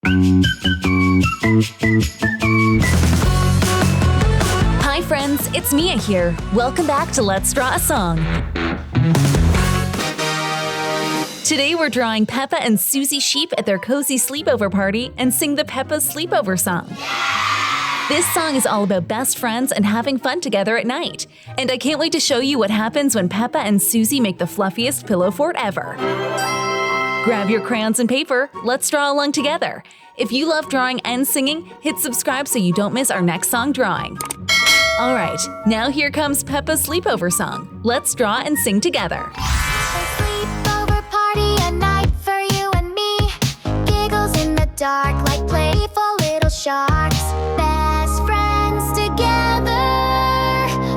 Hi friends, it's Mia here. Welcome back to Let's Draw a Song. Today we're drawing Peppa and Susie Sheep at their cozy sleepover party and sing the Peppa Sleepover song. This song is all about best friends and having fun together at night. And I can't wait to show you what happens when Peppa and Susie make the fluffiest pillow fort ever. Grab your crayons and paper, let's draw along together. If you love drawing and singing, hit subscribe so you don't miss our next song drawing. Alright, now here comes Peppa's Sleepover song. Let's draw and sing together. Sleepover party at night for you and me. Giggles in the dark like playful little sharks. Best friends together,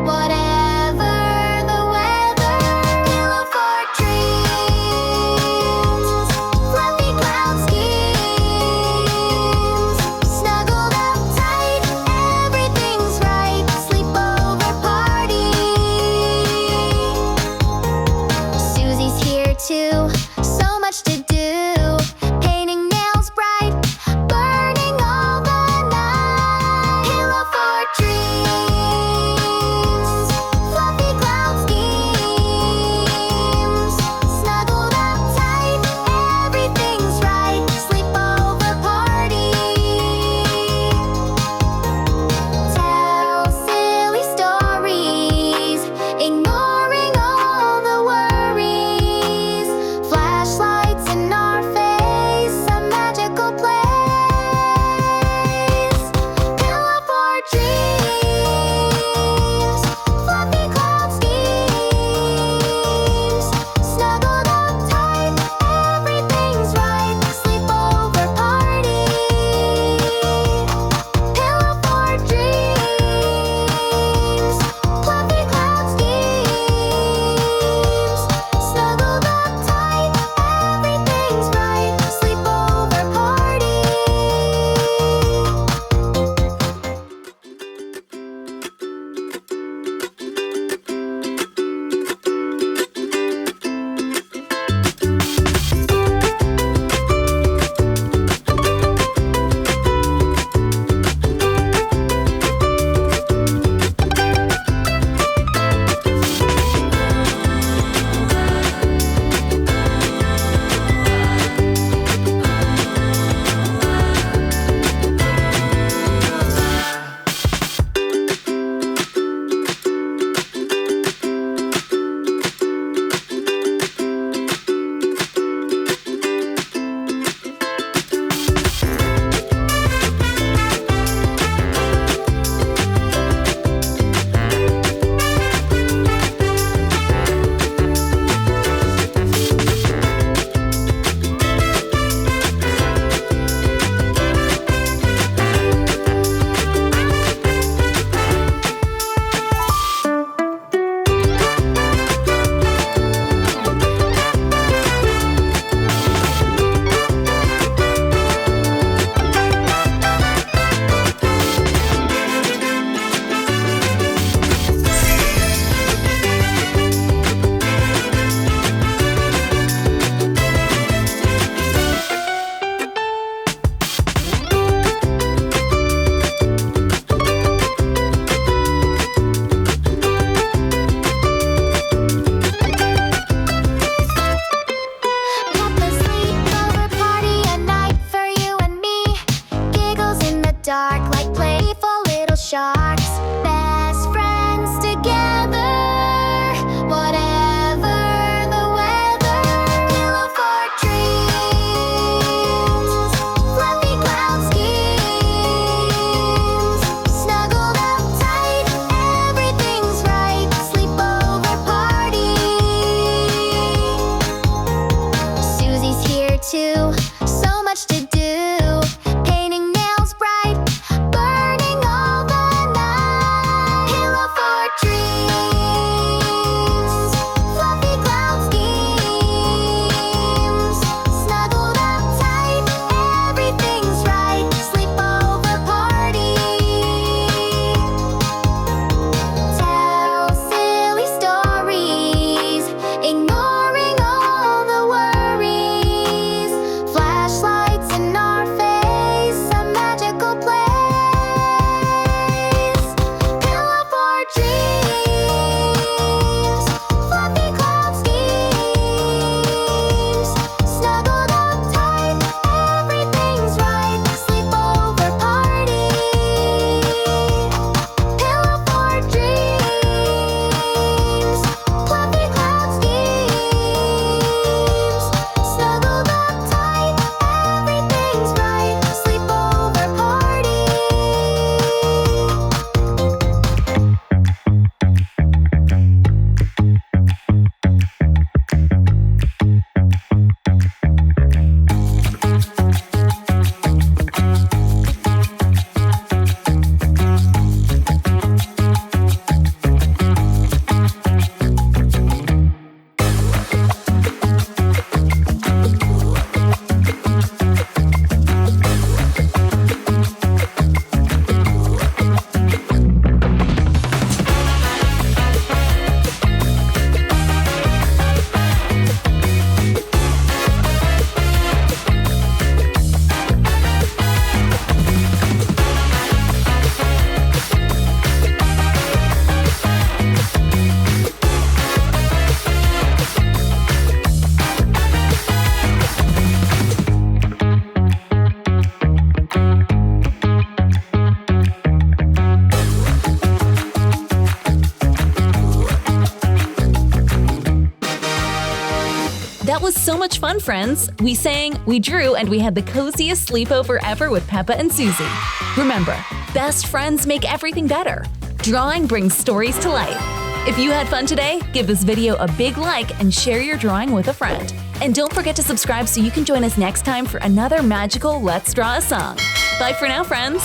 whatever the weather. Pillow fort dreams, fluffy cloud schemes. Snuggled up tight, everything's right. Sleepover party. was so much fun, friends! We sang, we drew, and we had the coziest sleepover ever with Peppa and Susie. Remember, best friends make everything better. Drawing brings stories to life. If you had fun today, give this video a big like and share your drawing with a friend. And don't forget to subscribe so you can join us next time for another magical Let's Draw a Song. Bye for now, friends!